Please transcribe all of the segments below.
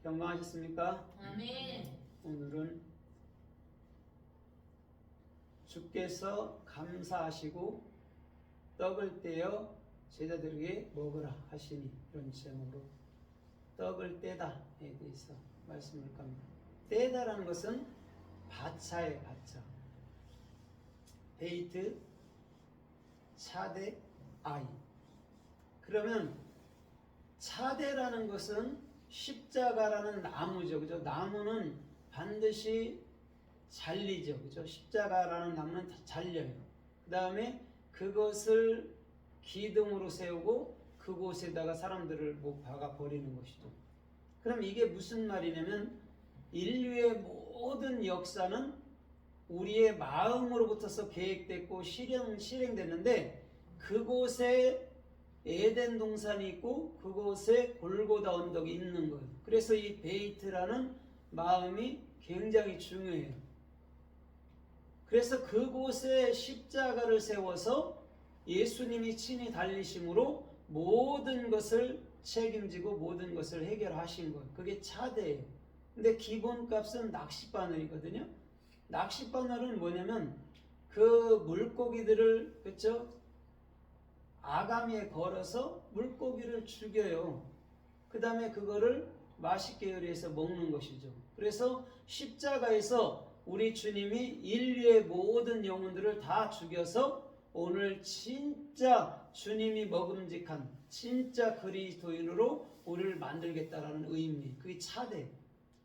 건강하셨습니까? 아멘. 오늘은 주께서 감사하시고 떡을 떼어 제자들에게 먹으라 하시니, 이런 제목으로 떡을 떼다에 대해서 말씀을 합니다. 떼다라는 것은 바차의 바차, 베이트, 차대, 아이. 그러면 차대라는 것은 십자가라는 나무죠, 그죠? 나무는 반드시 잘리죠, 그죠? 십자가라는 나무는 다 잘려요. 그 다음에 그것을 기둥으로 세우고 그곳에다가 사람들을 못 박아 버리는 것이죠. 그럼 이게 무슨 말이냐면, 인류의 모든 역사는 우리의 마음으로부터서 계획됐고 실행됐는데, 그곳에 에덴 동산이 있고 그곳에 골고다 언덕이 있는 거예요. 그래서 이 베이트라는 마음이 굉장히 중요해요. 그래서 그곳에 십자가를 세워서 예수님이 친히 달리심으로 모든 것을 책임지고 모든 것을 해결하신 거예요. 그게 차대예요. 근데 기본값은 낚싯바늘이거든요. 낚싯바늘은 뭐냐면 그 물고기들을, 그렇죠? 아가미에 걸어서 물고기를 죽여요. 그 다음에 그거를 맛있게 요리해서 먹는 것이죠. 그래서 십자가에서 우리 주님이 인류의 모든 영혼들을 다 죽여서 오늘 진짜 주님이 먹음직한 진짜 그리스도인으로 우리를 만들겠다라는 의미, 그게 차대.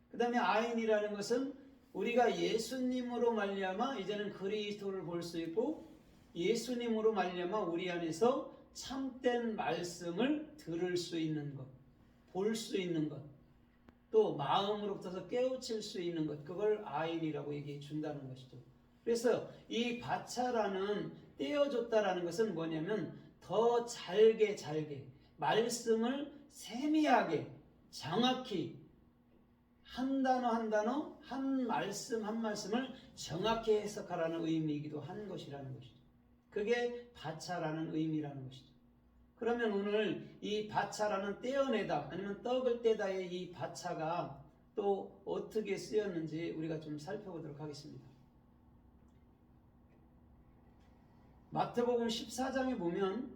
그 다음에 아인이라는 것은 우리가 예수님으로 말미암아 이제는 그리스도를 볼 수 있고, 예수님으로 말미암아 우리 안에서 참된 말씀을 들을 수 있는 것, 볼 수 있는 것, 또 마음으로부터 깨우칠 수 있는 것, 그걸 아인이라고 얘기해 준다는 것이죠. 그래서 이 바차라는, 떼어줬다라는 것은 뭐냐면 더 잘게 말씀을 세미하게 정확히 한 단어 한 단어, 한 말씀 한 말씀을 정확히 해석하라는 의미이기도 한 것이라는 것이죠. 그게 바차라는 의미라는 것이죠. 그러면 오늘 이 바차라는 떼어내다, 아니면 떡을 떼다의 이 바차가 또 어떻게 쓰였는지 우리가 좀 살펴보도록 하겠습니다. 마태복음 14장에 보면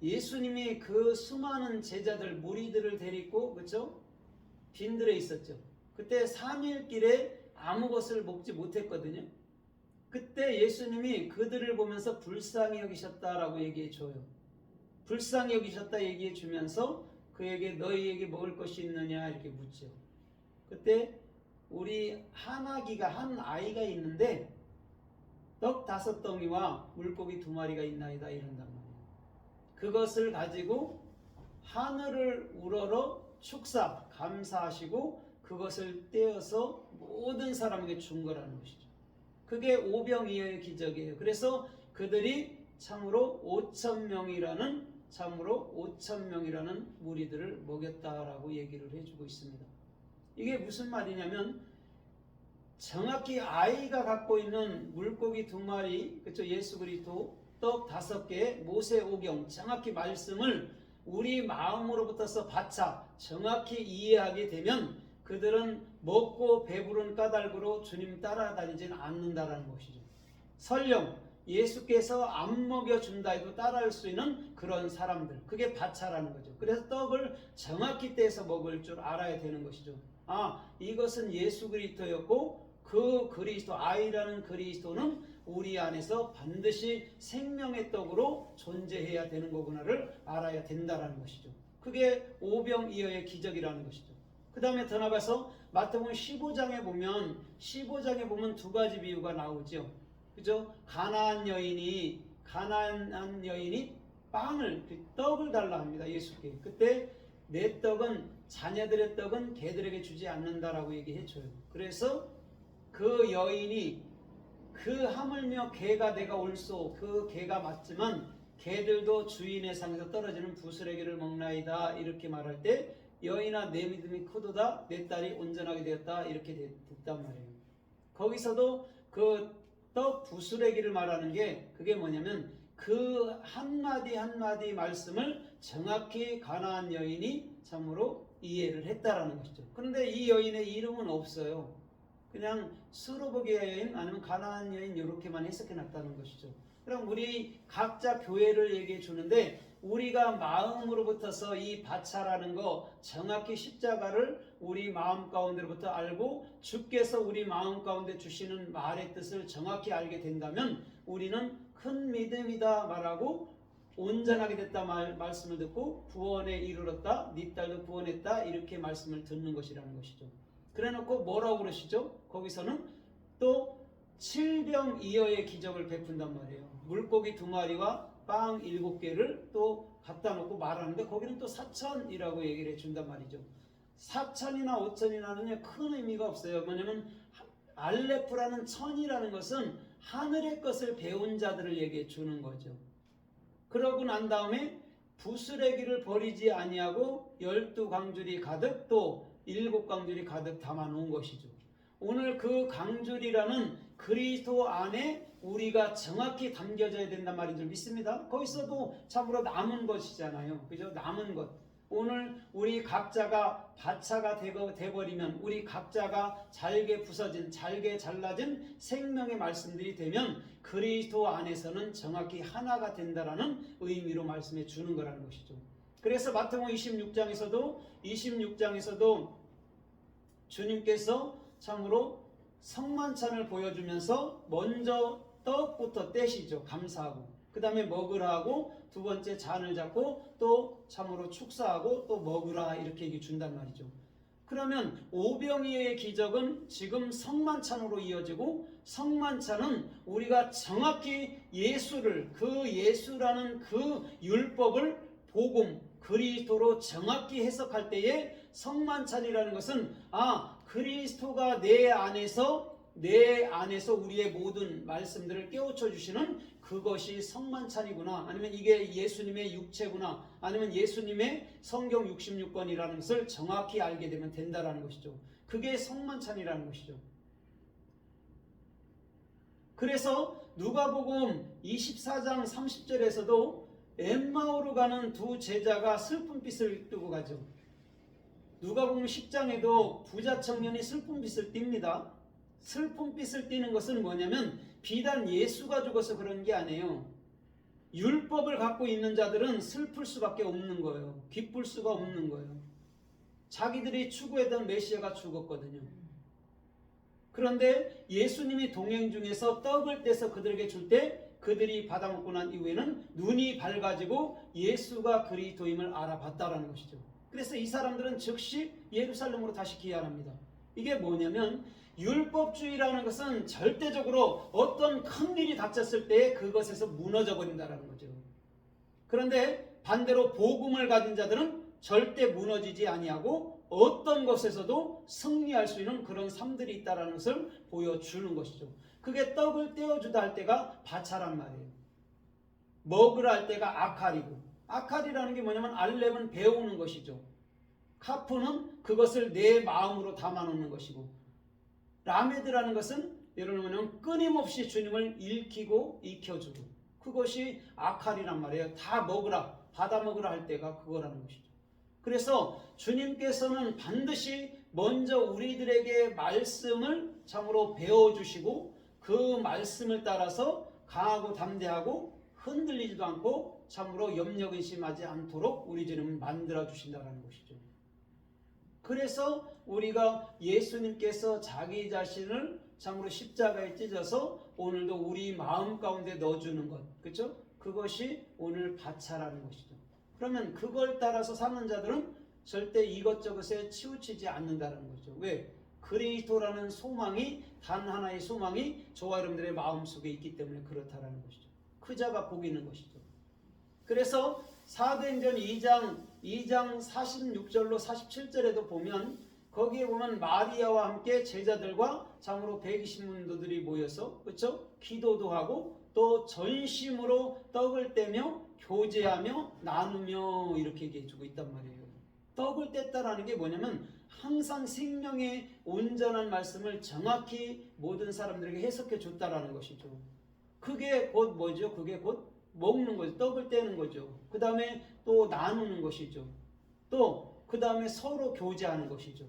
예수님이 그 수많은 제자들, 무리들을 데리고, 그렇죠? 빈들에 있었죠. 그때 3일길에 아무 것을 먹지 못했거든요. 그때 예수님이 그들을 보면서 불쌍히 여기셨다라고 얘기해 줘요. 불쌍히 여기셨다 얘기해 주면서 그에게 너희에게 먹을 것이 있느냐 이렇게 묻죠. 그때 우리 한 아이가 있는데 떡 5덩이와 물고기 2마리가 있나이다 이런단 말이에요. 그것을 가지고 하늘을 우러러 축사 감사하시고 그것을 떼어서 모든 사람에게 준 거라는 것이죠. 그게 오병이어의 기적이에요. 그래서 그들이 참으로 5,000명이라는 무리들을 먹였다라고 얘기를 해주고 있습니다. 이게 무슨 말이냐면, 정확히 아이가 갖고 있는 물고기 2마리, 그렇죠? 예수 그리스도, 떡 5개, 모세 오경, 정확히 말씀을 우리 마음으로부터서 바차 정확히 이해하게 되면 그들은 먹고 배부른 까닭으로 주님 따라다니진 않는다라는 것이죠. 설령 예수께서 안 먹여준다 해도 따라할 수 있는 그런 사람들, 그게 바차라는 거죠. 그래서 떡을 정확히 떼서 먹을 줄 알아야 되는 것이죠. 이것은 예수 그리스도였고, 그 그리스도, 아이라는 그리스도는 우리 안에서 반드시 생명의 떡으로 존재해야 되는 거구나를 알아야 된다라는 것이죠. 그게 오병이어의 기적이라는 것이죠. 그 다음에 더 나가서 마태복음 15장에 보면 2가지 비유가 나오죠. 그죠? 가나안 여인이 떡을 달라 합니다, 예수께. 그때 내 떡은, 자녀들의 떡은 개들에게 주지 않는다라고 얘기해 줘요. 그래서 그 여인이, 그 하물며 개가 내가 옳소, 그 개가 맞지만 개들도 주인의 상에서 떨어지는 부스레기를 먹나이다 이렇게 말할 때, 여인아 내 믿음이 크도다, 내 딸이 온전하게 되었다 이렇게 됐단 말이에요. 거기서도 그 떡 부스레기를 말하는 게, 그게 뭐냐면 그 한마디 한마디 말씀을 정확히 가나안 여인이 참으로 이해를 했다라는 것이죠. 그런데 이 여인의 이름은 없어요. 그냥 스로보게 여인 아니면 가나안 여인 이렇게만 해석해 놨다는 것이죠. 그럼 우리 각자 교회를 얘기해 주는데 우리가 마음으로부터서 이 바차라는 거 정확히 십자가를 우리 마음 가운데로부터 알고 주께서 우리 마음 가운데 주시는 말의 뜻을 정확히 알게 된다면 우리는 큰 믿음이다 말하고 온전하게 됐다 말씀을 듣고 구원에 이르렀다 네 딸도 구원했다 이렇게 말씀을 듣는 것이라는 것이죠. 그래놓고 뭐라고 그러시죠? 거기서는 또 7병2여의 기적을 베푼단 말이에요. 물고기 2마리와 빵 7개를 또 갖다 놓고 말하는데 거기는 또 4천이라고 얘기를 해준단 말이죠. 4천이나 5천이나는 큰 의미가 없어요. 뭐냐면 알레프라는 천이라는 것은 하늘의 것을 배운 자들을 얘기해 주는 거죠. 그러고 난 다음에 부스레기를 버리지 아니하고 12강줄이 가득 또 7강줄이 가득 담아 놓은 것이죠. 오늘 그 강줄이라는 그리스도 안에 우리가 정확히 담겨져야 된단 말인 줄 믿습니다. 거기서도 참으로 남은 것이잖아요. 그죠? 남은 것. 오늘 우리 각자가 바차가 돼버리면 우리 각자가 잘게 부서진 잘게 잘라진 생명의 말씀들이 되면 그리스도 안에서는 정확히 하나가 된다라는 의미로 말씀해 주는 거라는 것이죠. 그래서 마태복음 26장에서도 주님께서 참으로 성만찬을 보여주면서 먼저 떡부터 떼시죠. 감사하고 그 다음에 먹으라 하고 두 번째 잔을 잡고 또 참으로 축사하고 또 먹으라 이렇게 얘기 준단 말이죠. 그러면 오병이어의 기적은 지금 성만찬으로 이어지고 성만찬은 우리가 정확히 예수를 그 예수라는 그 율법을 복음 그리스도로 정확히 해석할 때에 성만찬이라는 것은 그리스도가 내 안에서 우리의 모든 말씀들을 깨우쳐 주시는 그것이 성만찬이구나 아니면 이게 예수님의 육체구나 아니면 예수님의 성경 66권이라는 것을 정확히 알게 되면 된다라는 것이죠. 그게 성만찬이라는 것이죠. 그래서 누가복음 24장 30절에서도 엠마오로 가는 두 제자가 슬픔빛을 띠고 가죠. 누가복음 10장에도 부자 청년이 슬픔빛을 띱니다. 슬픔빛을 띠는 것은 뭐냐면 비단 예수가 죽어서 그런 게 아니에요. 율법을 갖고 있는 자들은 슬플 수밖에 없는 거예요. 기쁠 수가 없는 거예요. 자기들이 추구했던 메시아가 죽었거든요. 그런데 예수님이 동행 중에서 떡을 떼서 그들에게 줄 때 그들이 받아먹고 난 이후에는 눈이 밝아지고 예수가 그리스도임을 알아봤다라는 것이죠. 그래서 이 사람들은 즉시 예루살렘으로 다시 귀환합니다. 이게 뭐냐면 율법주의라는 것은 절대적으로 어떤 큰 일이 닥쳤을 때 그것에서 무너져 버린다는 거죠. 그런데 반대로 복음을 가진 자들은 절대 무너지지 아니하고 어떤 것에서도 승리할 수 있는 그런 삶들이 있다는 것을 보여주는 것이죠. 그게 떡을 떼어주다 할 때가 바차란 말이에요. 먹으라 할 때가 아칼이고 아칼이라는 게 뭐냐면 알렙은 배우는 것이죠. 카프는 그것을 내 마음으로 담아놓는 것이고 라메드라는 것은 예를 들면 끊임없이 주님을 읽히고 익혀주고 그것이 아칼이란 말이에요. 다 먹으라 받아 먹으라 할 때가 그거라는 것이죠. 그래서 주님께서는 반드시 먼저 우리들에게 말씀을 참으로 배워주시고 그 말씀을 따라서 강하고 담대하고 흔들리지도 않고 참으로 염려근심하지 않도록 우리 주님을 만들어 주신다는 것이죠. 그래서 우리가 예수님께서 자기 자신을 참으로 십자가에 찢어서 오늘도 우리 마음 가운데 넣어주는 것, 그렇죠? 그것이 오늘 바차라는 것이죠. 그러면 그걸 따라서 사는 자들은 절대 이것저것에 치우치지 않는다는 거죠. 왜? 그리스도라는 소망이 단 하나의 소망이 저와 여러분들의 마음속에 있기 때문에 그렇다라는 것이죠. 그 자가 복이 있는 것이죠. 그래서 사도행전 2장 46절로 47절에도 보면 거기에 보면 마리아와 함께 제자들과 참으로 120문도들이 모여서 그렇죠? 기도도 하고 또 전심으로 떡을 떼며 교제하며 나누며 이렇게 얘기해 주고 있단 말이에요. 떡을 뗐다라는 게 뭐냐면 항상 생명의 온전한 말씀을 정확히 모든 사람들에게 해석해 줬다라는 것이죠. 그게 곧 뭐죠? 그게 곧 먹는 거죠. 떡을 떼는 거죠. 그 다음에 또 나누는 것이죠. 또 그 다음에 서로 교제하는 것이죠.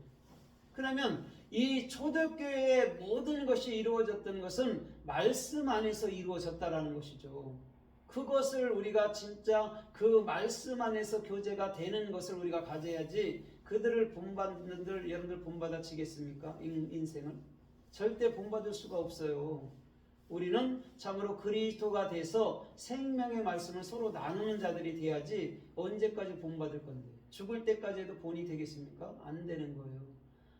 그러면 이 초대교회의 모든 것이 이루어졌던 것은 말씀 안에서 이루어졌다라는 것이죠. 그것을 우리가 진짜 그 말씀 안에서 교제가 되는 것을 우리가 가져야지 그들을 본받는들 여러분들 본받아치겠습니까? 인생을? 절대 본받을 수가 없어요. 우리는 참으로 그리스도가 돼서 생명의 말씀을 서로 나누는 자들이 돼야지 언제까지 본받을 건데 죽을 때까지 해도 본이 되겠습니까? 안 되는 거예요.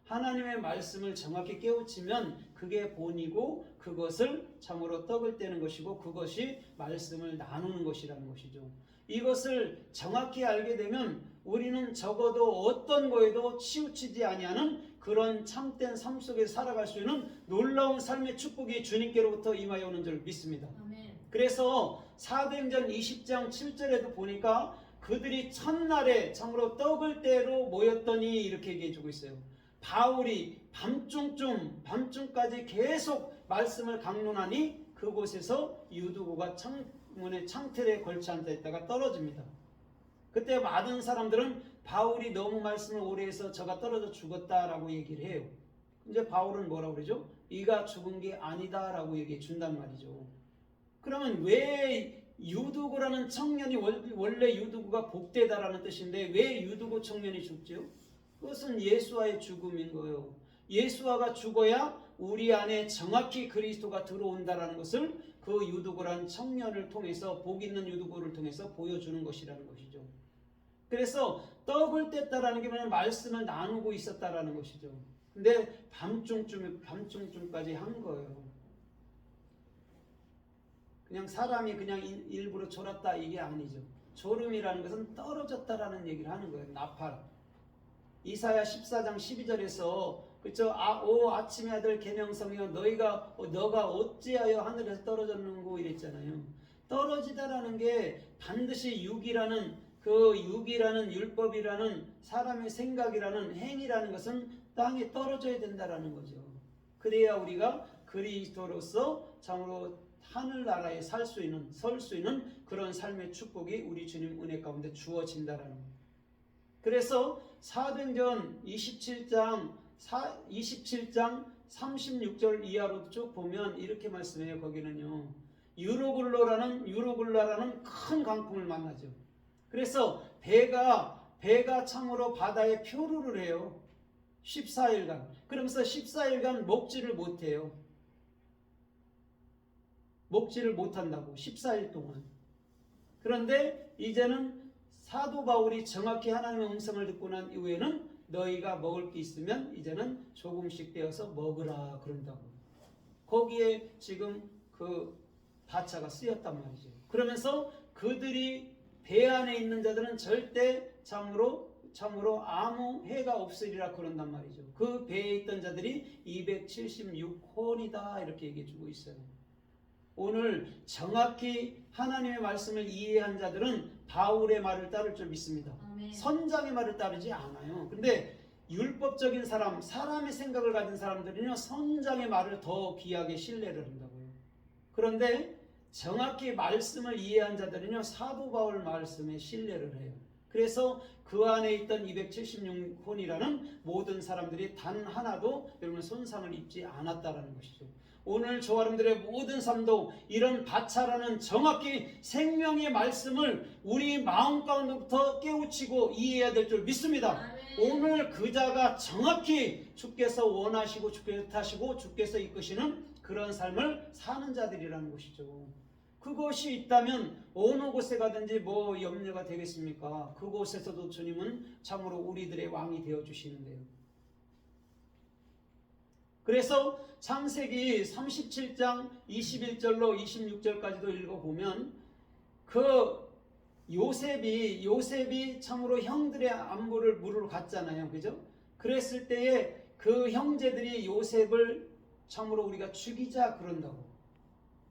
하나님의 말씀을 정확히 깨우치면 그게 본이고 그것을 참으로 떡을 떼는 것이고 그것이 말씀을 나누는 것이라는 것이죠. 이것을 정확히 알게 되면 우리는 적어도 어떤 거에도 치우치지 아니하는 그런 참된 삶 속에 살아갈 수 있는 놀라운 삶의 축복이 주님께로부터 임하여 오는 줄 믿습니다. 아멘. 그래서 사도행전 20장 7절에도 보니까 그들이 첫날에 참으로 떡을 떼러 모였더니 이렇게 얘기해 주고 있어요. 바울이 밤중까지 계속 말씀을 강론하니 그곳에서 유두구가 창문의 창틀에 걸쳐 앉아 있다가 떨어집니다. 그때 많은 사람들은 바울이 너무 말씀을 오래 해서 저가 떨어져 죽었다라고 얘기를 해요. 이제 바울은 뭐라고 그러죠? 이가 죽은 게 아니다라고 얘기해 준단 말이죠. 그러면 왜 유두구라는 청년이 원래 유두구가 복되다라는 뜻인데 왜 유두구 청년이 죽죠? 그것은 예수와의 죽음인 거예요. 예수와가 죽어야 우리 안에 정확히 그리스도가 들어온다라는 것을 그 유두구란 청년을 통해서 복 있는 유두구를 통해서 보여주는 것이라는 것이죠. 그래서 떡을 뗐다라는 게 뭐냐면 말씀을 나누고 있었다라는 것이죠. 근데 밤중쯤까지 한 거예요. 그냥 사람이 그냥 일부러 졸았다 이게 아니죠. 졸음이라는 것은 떨어졌다라는 얘기를 하는 거예요. 나팔. 이사야 14장 12절에서 그쵸? 오 아침의 아들 계명성이여 너가 어찌하여 하늘에서 떨어졌는고 이랬잖아요. 떨어지다라는 게 반드시 육이라는 율법이라는 사람의 생각이라는 행위라는 것은 땅에 떨어져야 된다라는 거죠. 그래야 우리가 그리스도로서 참으로 하늘나라에 설 수 있는 그런 삶의 축복이 우리 주님 은혜 가운데 주어진다라는 거예요. 그래서 사도행전 27장 36절 이하로 쭉 보면 이렇게 말씀해요. 거기는요. 유로굴라라는 큰 강풍을 만나죠. 그래서 배가 참으로 바다에 표류를 해요. 14일간. 그러면서 14일간 먹지를 못해요. 먹지를 못한다고 14일 동안. 그런데 이제는 사도 바울이 정확히 하나님의 음성을 듣고 난 이후에는 너희가 먹을 게 있으면 이제는 조금씩 떼어서 먹으라 그런다고. 거기에 지금 그 바차가 쓰였단 말이죠. 그러면서 그들이 배 안에 있는 자들은 절대 참으로 아무 해가 없으리라 그런단 말이죠. 그 배에 있던 자들이 276혼이다 이렇게 얘기해 주고 있어요. 오늘 정확히 하나님의 말씀을 이해한 자들은 바울의 말을 따를 줄 믿습니다. 아멘. 선장의 말을 따르지 않아요. 근데 율법적인 사람의 생각을 가진 사람들은요, 선장의 말을 더 귀하게 신뢰를 한다고요. 그런데 정확히 말씀을 이해한 자들은요, 사도 바울 말씀에 신뢰를 해요. 그래서 그 안에 있던 276혼이라는 모든 사람들이 단 하나도 여러분 손상을 입지 않았다라는 것이죠. 오늘 저와 여러분들의 모든 삶도 이런 바차라는 정확히 생명의 말씀을 우리 마음 가운데부터 깨우치고 이해해야 될 줄 믿습니다. 아멘. 오늘 그 자가 정확히 주께서 원하시고 주께서 타시고 주께서 이끄시는 그런 삶을 사는 자들이라는 것이죠. 그것이 있다면 어느 곳에 가든지 뭐 염려가 되겠습니까? 그곳에서도 주님은 참으로 우리들의 왕이 되어주시는데요. 그래서 창세기 37장 21절로 26절까지도 읽어보면 그 요셉이 참으로 형들의 안부를 물으러 갔잖아요. 그죠? 그랬을 때에 그 형제들이 요셉을 참으로 우리가 죽이자 그런다고.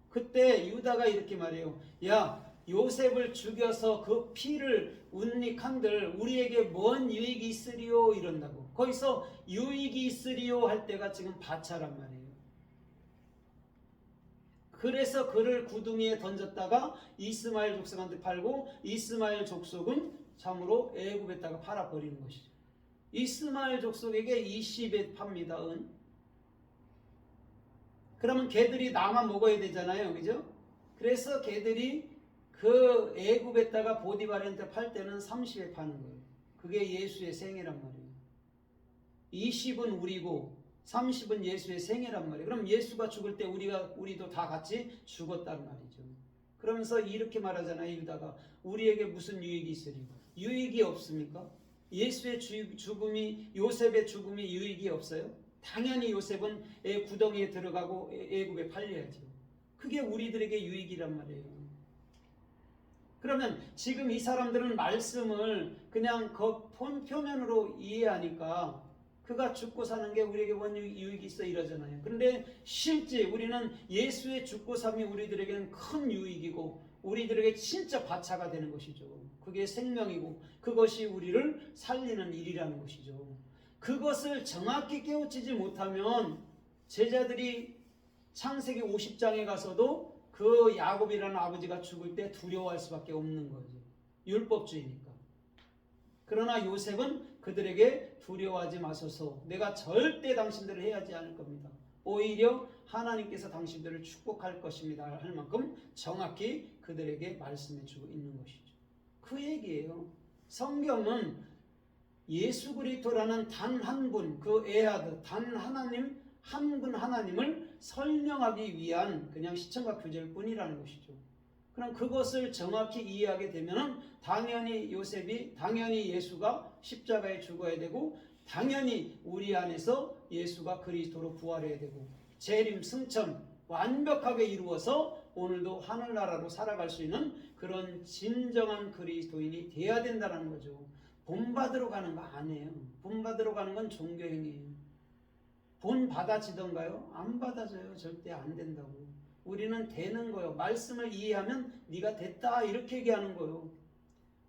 그때 유다가 이렇게 말해요. 야, 요셉을 죽여서 그 피를 운닉한들 우리에게 뭔 유익이 있으리요 이런다고. 거기서 유익이 있으리요 할 때가 지금 바차란 말이에요. 그래서 그를 구덩이에 던졌다가 이스마엘 족속한테 팔고 이스마엘 족속은 참으로 애굽에다가 팔아버리는 것이죠. 이스마엘 족속에게 20에 팝니다. 은. 그러면 걔들이 나만 먹어야 되잖아요. 그죠? 그래서 걔들이 그 애굽에다가 보디발한테 팔 때는 30에 파는 거예요. 그게 예수의 생애란 말이에요. 20은 우리고 30은 예수의 생애란 말이에요. 그럼 예수가 죽을 때 우리도 다 같이 죽었단 말이죠. 그러면서 이렇게 말하잖아요. 읽다가 우리에게 무슨 유익이 있으리? 유익이 없습니까? 예수의 죽음이, 요셉의 죽음이 유익이 없어요? 당연히 요셉은 구덩이에 들어가고 애굽에 팔려야죠. 그게 우리들에게 유익이란 말이에요. 그러면 지금 이 사람들은 말씀을 그냥 표면으로 이해하니까 그가 죽고 사는 게 우리에게 뭔 유익이 있어 이러잖아요. 그런데 실제 우리는 예수의 죽고 삶이 우리들에게는 큰 유익이고 우리들에게 진짜 바차가 되는 것이죠. 그게 생명이고 그것이 우리를 살리는 일이라는 것이죠. 그것을 정확히 깨우치지 못하면 제자들이 창세기 50장에 가서도 그 야곱이라는 아버지가 죽을 때 두려워할 수밖에 없는 거죠. 율법주의니까. 그러나 요셉은 그들에게 두려워하지 마소서. 내가 절대 당신들을 해하지 않을 겁니다. 오히려 하나님께서 당신들을 축복할 것입니다. 할 만큼 정확히 그들에게 말씀해 주고 있는 것이죠. 그 얘기예요. 성경은 예수 그리스도라는 단 한 분, 그 에하드, 단 하나님, 한 분 하나님을 설명하기 위한 그냥 시청각 교재일 뿐이라는 것이죠. 그럼 그것을 정확히 이해하게 되면 당연히 요셉이, 당연히 예수가 십자가에 죽어야 되고 당연히 우리 안에서 예수가 그리스도로 부활해야 되고 재림 승천 완벽하게 이루어서 오늘도 하늘나라로 살아갈 수 있는 그런 진정한 그리스도인이 돼야 된다는 거죠. 본받으러 가는 거 아니에요. 본받으러 가는 건 종교행위예요. 본 받아지던가요? 안 받아져요. 절대 안 된다고. 우리는 되는 거예요. 말씀을 이해하면 네가 됐다 이렇게 얘기하는 거예요.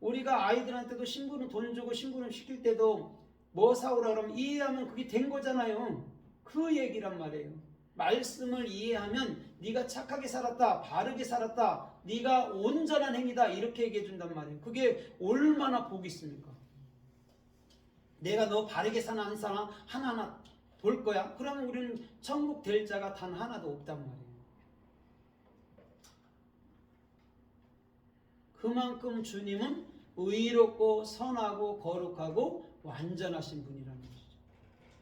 우리가 아이들한테도 신부름 돈 주고 신부름 시킬 때도 뭐 사오라 그러면 이해하면 그게 된 거잖아요. 그 얘기란 말이에요. 말씀을 이해하면 네가 착하게 살았다, 바르게 살았다, 네가 온전한 행위다 이렇게 얘기해 준단 말이에요. 그게 얼마나 복이 있습니까? 내가 너 바르게 사나 안 사나 하나하나 볼 거야. 그러면 우리는 천국 될 자가 단 하나도 없단 말이에요. 그만큼 주님은 의롭고 선하고 거룩하고 완전하신 분이라는 것이죠.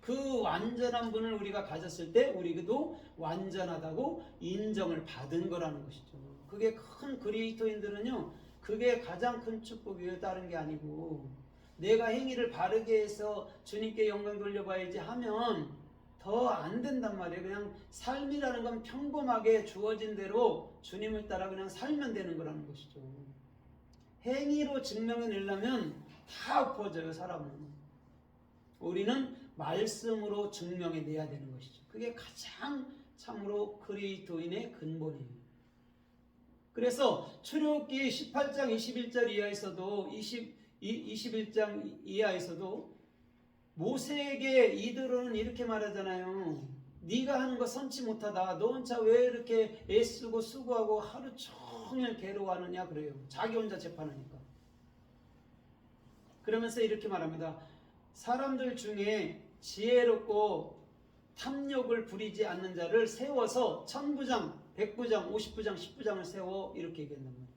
그 완전한 분을 우리가 가졌을 때 우리도 완전하다고 인정을 받은 거라는 것이죠. 그게 큰 그리스도인들은요, 그게 가장 큰 축복이에요. 다른 게 아니고 내가 행위를 바르게 해서 주님께 영광 돌려봐야지 하면 더 안 된단 말이에요. 그냥 삶이라는 건 평범하게 주어진 대로 주님을 따라 그냥 살면 되는 거라는 것이죠. 행위로 증명해내려면 다 엎어져요, 사람은. 우리는 말씀으로 증명해내야 되는 것이죠. 그게 가장 참으로 그리스도인의 근본이에요. 그래서 출애굽기 18장 21절 이하에서도 21장 이하에서도 모세에게 이들은 이렇게 말하잖아요. 네가 하는 거 선치 못하다. 너 혼자 왜 이렇게 애쓰고 수고하고 하루 종일 괴로워하느냐 그래요. 자기 혼자 재판하니까. 그러면서 이렇게 말합니다. 사람들 중에 지혜롭고 탐욕을 부리지 않는 자를 세워서 1000부장, 100부장, 50부장, 10부장을 세워 이렇게 얘기한단 말이에요.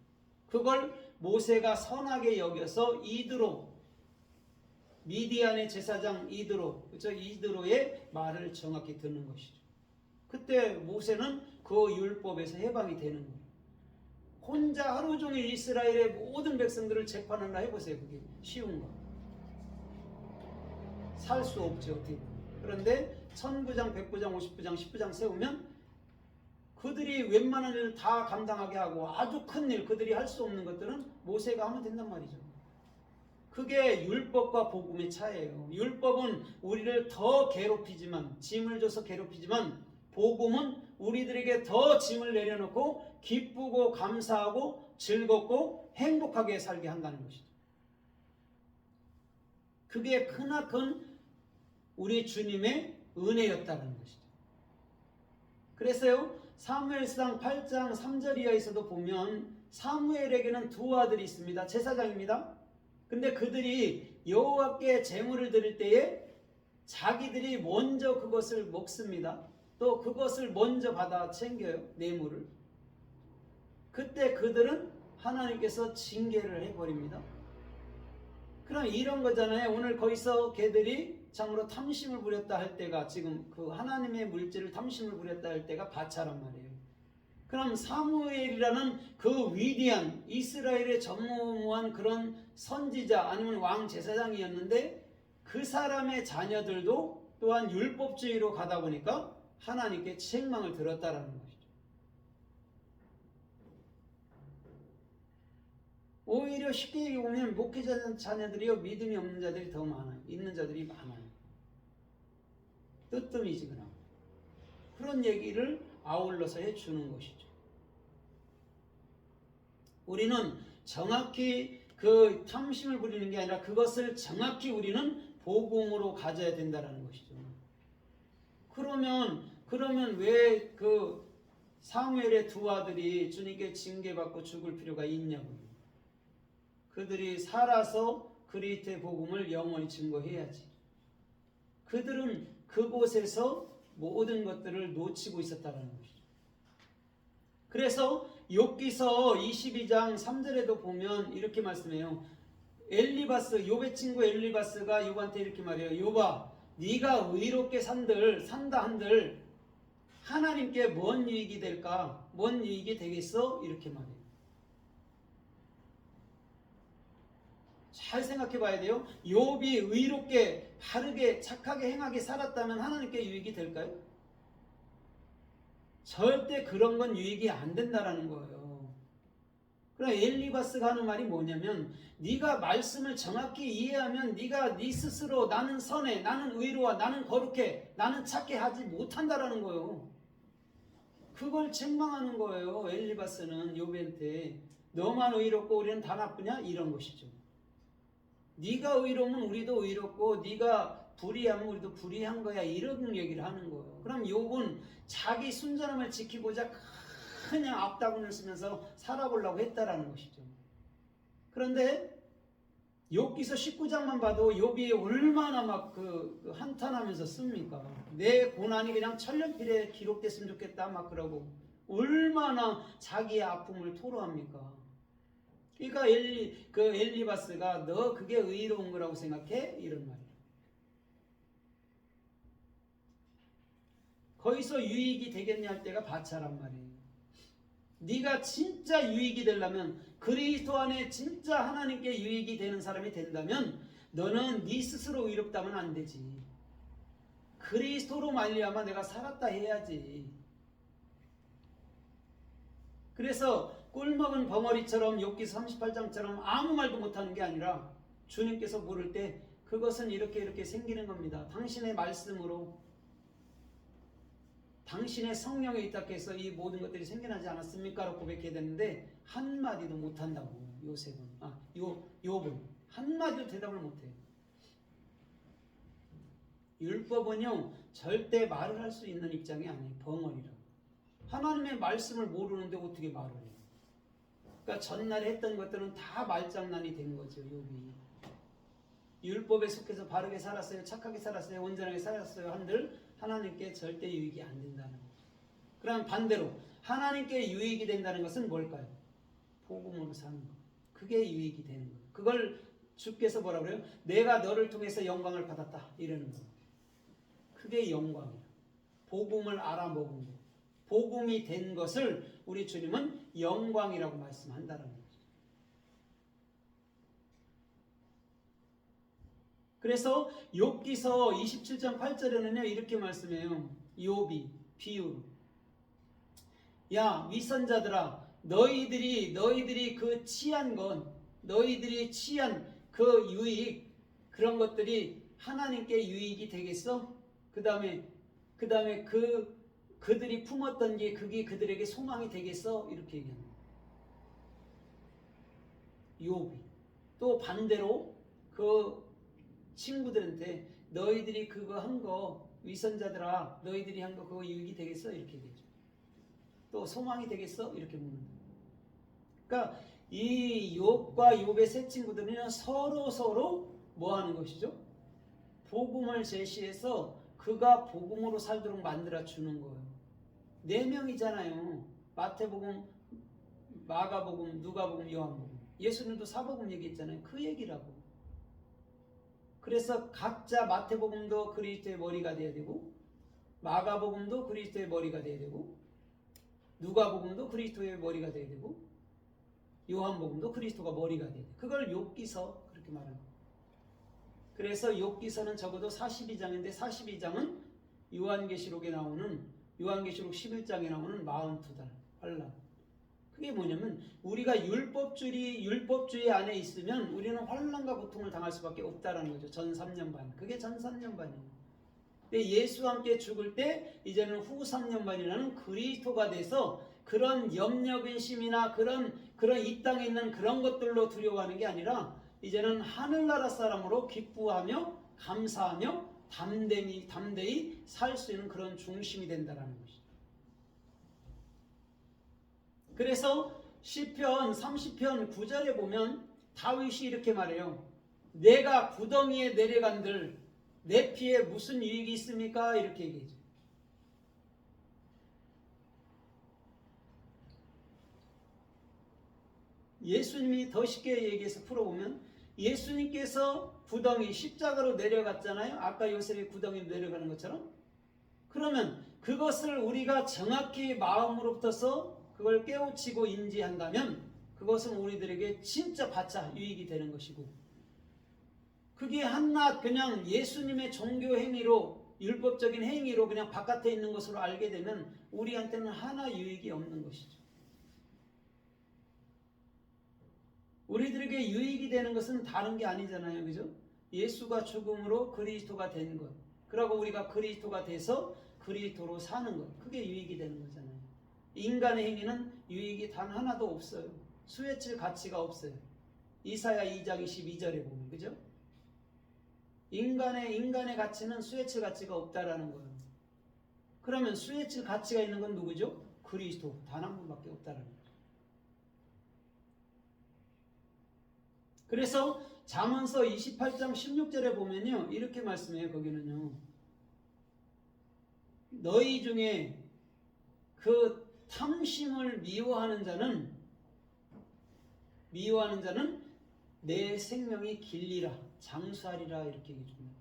그걸 모세가 선하게 여겨서 이드로, 미디안의 제사장 이드로, 그렇죠? 이드로의 말을 정확히 듣는 것이죠. 그때 모세는 그 율법에서 해방이 되는 거예요. 혼자 하루 종일 이스라엘의 모든 백성들을 재판하나 해보세요. 그게 쉬운가? 살 수 없죠. 어떻게. 그런데 1000부장, 100부장, 50부장, 10부장 세우면 그들이 웬만한 일을 다 감당하게 하고 아주 큰 일, 그들이 할 수 없는 것들은 모세가 하면 된단 말이죠. 그게 율법과 복음의 차이예요. 율법은 우리를 더 괴롭히지만, 짐을 줘서 괴롭히지만, 복음은 우리들에게 더 짐을 내려놓고 기쁘고 감사하고 즐겁고 행복하게 살게 한다는 것이죠. 그게 크나큰 우리 주님의 은혜였다는 것이죠. 그래서요, 사무엘상 8장 3절 이하에서도 보면 사무엘에게는 두 아들이 있습니다. 제사장입니다. 근데 그들이 여호와께 제물을 드릴 때에 자기들이 먼저 그것을 먹습니다. 또 그것을 먼저 받아 챙겨요. 뇌물을. 그때 그들은 하나님께서 징계를 해버립니다. 그럼 이런 거잖아요. 오늘 거기서 걔들이 참으로 탐심을 부렸다 할 때가, 지금 그 하나님의 물질을 탐심을 부렸다 할 때가 바차란 말이에요. 그럼 사무엘이라는 그 위대한 이스라엘의 전무후무한 그런 선지자 아니면 왕 제사장이었는데, 그 사람의 자녀들도 또한 율법주의로 가다 보니까 하나님께 책망을 들었다라는 것이죠. 오히려 쉽게 얘기하면 목회자 자녀들이요, 믿음이 없는 자들이 더 많아요. 있는 자들이 많아요. 뜨뜸이지거나 그런 얘기를 아울러서 해주는 것이죠. 우리는 정확히 그 탐심을 부리는 게 아니라 그것을 정확히 우리는 복음으로 가져야 된다는 것이죠. 그러면 왜 그 사무엘의 두 아들이 주님께 징계받고 죽을 필요가 있냐고요. 그들이 살아서 그리스도의 복음을 영원히 증거해야지. 그들은 그곳에서 모든 것들을 놓치고 있었다는 것이죠. 그래서 욥기서 22장 3절에도 보면 이렇게 말씀해요. 엘리바스, 욥의 친구 엘리바스가 욥한테 이렇게 말해요. 욥아, 네가 의롭게 산다 한들 하나님께 뭔 유익이 될까? 뭔 유익이 되겠어? 이렇게 말해요. 잘 생각해 봐야 돼요. 욥이 의롭게 바르게 착하게 행하게 살았다면 하나님께 유익이 될까요? 절대 그런 건 유익이 안 된다라는 거예요. 그럼 엘리바스가 하는 말이 뭐냐면, 네가 말씀을 정확히 이해하면 네가 네 스스로 나는 선해, 나는 의로워, 나는 거룩해, 나는 착해 하지 못한다라는 거예요. 그걸 책망하는 거예요. 엘리바스는 욥한테. 너만 의롭고 우리는 다 나쁘냐? 이런 것이죠. 네가 의로우면 우리도 의롭고 네가 불의하면 우리도 불의한 거야, 이런 얘기를 하는 거예요. 그럼 욥은 자기 순전함을 지키고자 그냥 앞다문을 쓰면서 살아보려고 했다라는 것이죠. 그런데 욥기서 19장만 봐도 욥이 얼마나 막 그 한탄하면서 씁니까? 내 고난이 그냥 천년필에 기록됐으면 좋겠다 막 그러고 얼마나 자기의 아픔을 토로합니까? 그러니까 엘리바스가 너 그게 의로운 거라고 생각해? 이런 말이에요. 거기서 유익이 되겠냐 할 때가 바차란 말이에요. 네가 진짜 유익이 되려면, 그리스도 안에 진짜 하나님께 유익이 되는 사람이 된다면 너는 네 스스로 의롭다면 안 되지. 그리스도로 말미암아 내가 살았다 해야지. 그래서 꿀먹은 벙어리처럼 욥기서 38장처럼 아무 말도 못하는 게 아니라 주님께서 물을 때 그것은 이렇게 생기는 겁니다. 당신의 말씀으로, 당신의 성령에 있다고 해서 이 모든 것들이 생겨나지 않았습니까? 라고 고백해야 되는데 한마디도 못한다고. 욥은 한마디도 대답을 못해요. 율법은요 절대 말을 할 수 있는 입장이 아니에요. 벙어리라고. 하나님의 말씀을 모르는데 어떻게 말을 해요? 그러니까 전날에 했던 것들은 다 말장난이 된 거죠. 욥이 율법에 속해서 바르게 살았어요, 착하게 살았어요, 온전하게 살았어요 한들 하나님께 절대 유익이 안 된다는 거죠. 그럼 반대로 하나님께 유익이 된다는 것은 뭘까요? 복음으로 사는 것. 그게 유익이 되는 거예요. 그걸 주께서 뭐라 그래요? 내가 너를 통해서 영광을 받았다 이러는 거예요. 그게 영광이에요. 복음을 알아먹은 거. 복음이 된 것을 우리 주님은 영광이라고 말씀한다는 거죠. 그래서 욥기서 27장 8절에는요 이렇게 말씀해요. 욥이 비유로, 야 위선자들아, 너희들이 그 취한 건, 너희들이 취한 그 유익, 그런 것들이 하나님께 유익이 되겠어? 그 다음에 그들이 품었던 게 그게 그들에게 소망이 되겠어? 이렇게 얘기합니다. 욥이 또 반대로 그 친구들한테 너희들이 그거 한 거, 위선자들아 너희들이 한 거 그거 유익이 되겠어? 이렇게 얘기해줘. 또 소망이 되겠어? 이렇게 묻는다. 그러니까 이 욥과 욥의 세 친구들은 서로 뭐 하는 것이죠? 복음을 제시해서 그가 복음으로 살도록 만들어 주는 거예요. 4명이잖아요. 마태복음, 마가복음, 누가복음, 요한복음. 예수님도 사복음 얘기했잖아요. 그 얘기라고. 그래서 각자 마태복음도 그리스도의 머리가 돼야 되고, 마가복음도 그리스도의 머리가 돼야 되고, 누가복음도 그리스도의 머리가 돼야 되고, 요한복음도 그리스도가 머리가 돼야 돼. 그걸 욥기서 그렇게 말합니다. 그래서 욥기서는 적어도 42장인데 42장은 요한계시록에 나오는 요한계시록 11장에 나오는 42달 환란. 그게 뭐냐면 우리가 율법주의 안에 있으면 우리는 환란과 고통을 당할 수밖에 없다라는 거죠. 전 3년 반. 그게 전 3년 반이에요. 근데 예수와 함께 죽을 때 이제는 후 3년 반이라는 그리스도가 돼서 그런 염려 근심이나 그런 이 땅에 있는 그런 것들로 두려워하는 게 아니라 이제는 하늘나라 사람으로 기뻐하며 감사하며 담대히 살 수 있는 그런 중심이 된다라는 것이죠. 그래서 시편 30편 9절에 보면 다윗이 이렇게 말해요. 내가 구덩이에 내려간들 내 피에 무슨 유익이 있습니까? 이렇게 얘기해요. 예수님이 더 쉽게 얘기해서 풀어보면 예수님께서 구덩이 십자가로 내려갔잖아요. 아까 요셉이 구덩이로 내려가는 것처럼. 그러면 그것을 우리가 정확히 마음으로부터서 그걸 깨우치고 인지한다면 그것은 우리들에게 진짜 바짝 유익이 되는 것이고, 그게 한낱 그냥 예수님의 종교 행위로 율법적인 행위로 그냥 바깥에 있는 것으로 알게 되면 우리한테는 하나 유익이 없는 것이죠. 우리들에게 유익이 되는 것은 다른 게 아니잖아요. 그죠? 예수가 죽음으로 그리스도가 된 것. 그리고 우리가 그리스도가 돼서 그리스도로 사는 것. 그게 유익이 되는 거잖아요. 인간의 행위는 유익이 단 하나도 없어요. 수혜칠 가치가 없어요. 이사야 2장 22절에 보면. 그죠? 인간의 가치는 수혜칠 가치가 없다라는 거예요. 그러면 수혜칠 가치가 있는 건 누구죠? 그리스도. 단 한 분밖에 없다라는 거예요. 그래서 잠언서 28장 16절에 보면요. 이렇게 말씀해요. 거기는요. 너희 중에 그 탐심을 미워하는 자는 내 생명이 길리라 장수하리라 이렇게 얘기해 줍니다.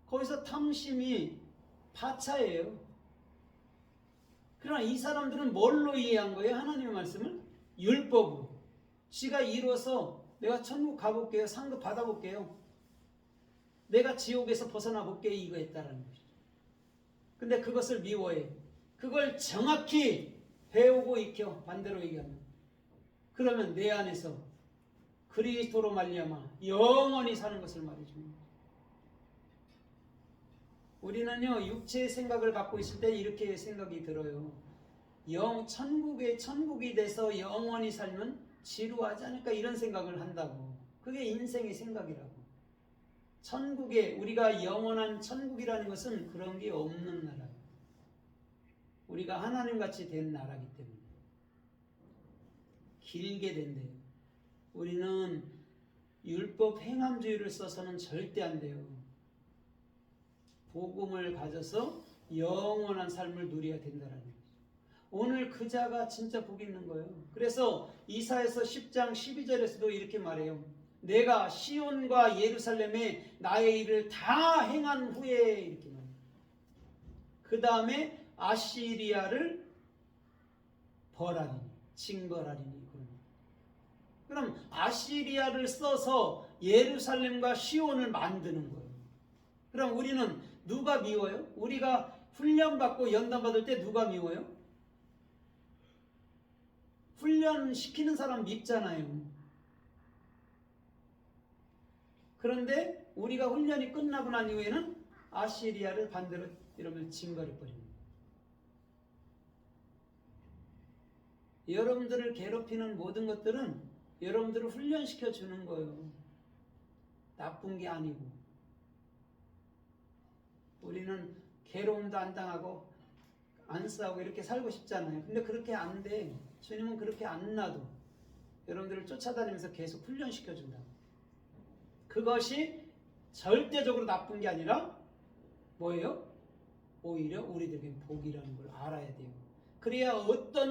거기서 탐심이 파차예요. 그러나 이 사람들은 뭘로 이해한 거예요? 하나님의 말씀을? 율법으로. 지가 이루어서 내가 천국 가볼게요. 상급 받아볼게요. 내가 지옥에서 벗어나 볼게요. 이거 했다라는 것이죠. 근데 그것을 미워해. 그걸 정확히 배우고 익혀. 반대로 얘기하면. 그러면 내 안에서 그리스도로 말미암아 영원히 사는 것을 말해줍니다. 우리는요. 육체의 생각을 갖고 있을 때 이렇게 생각이 들어요. 천국이 돼서 영원히 살면 지루하지 않을까 이런 생각을 한다고. 그게 인생의 생각이라고. 우리가 영원한 천국이라는 것은 그런 게 없는 나라예요. 우리가 하나님같이 된 나라이기 때문에 길게 된대요. 우리는 율법 행함주의를 써서는 절대 안 돼요. 복음을 가져서 영원한 삶을 누려야 된다는 거죠. 오늘 그 자가 진짜 복이 있는 거예요. 그래서 이사야서 10장 12절에서도 이렇게 말해요. 내가 시온과 예루살렘에 나의 일을 다 행한 후에 이렇게 말해요. 그 다음에 아시리아를 벌하리니 징벌하리니. 그럼 아시리아를 써서 예루살렘과 시온을 만드는 거예요. 그럼 우리는 누가 미워요? 우리가 훈련받고 연단받을 때 누가 미워요? 훈련시키는 사람 밉잖아요. 그런데 우리가 훈련이 끝나고 난 이후에는 아시리아를 반대로 이러면 징벌해버립니다. 여러분들을 괴롭히는 모든 것들은 여러분들을 훈련시켜 주는 거예요. 나쁜 게 아니고. 우리는 괴로움도 안 당하고 안 싸우고 이렇게 살고 싶잖아요. 근데 그렇게 안 돼. 주님은 그렇게 안 놔둬. 여러분들을 쫓아다니면서 계속 훈련시켜 준다고. 그것이 절대적으로 나쁜 게 아니라 뭐예요? 오히려 우리들에게 복이라는 걸 알아야 돼요. 그래야 어떤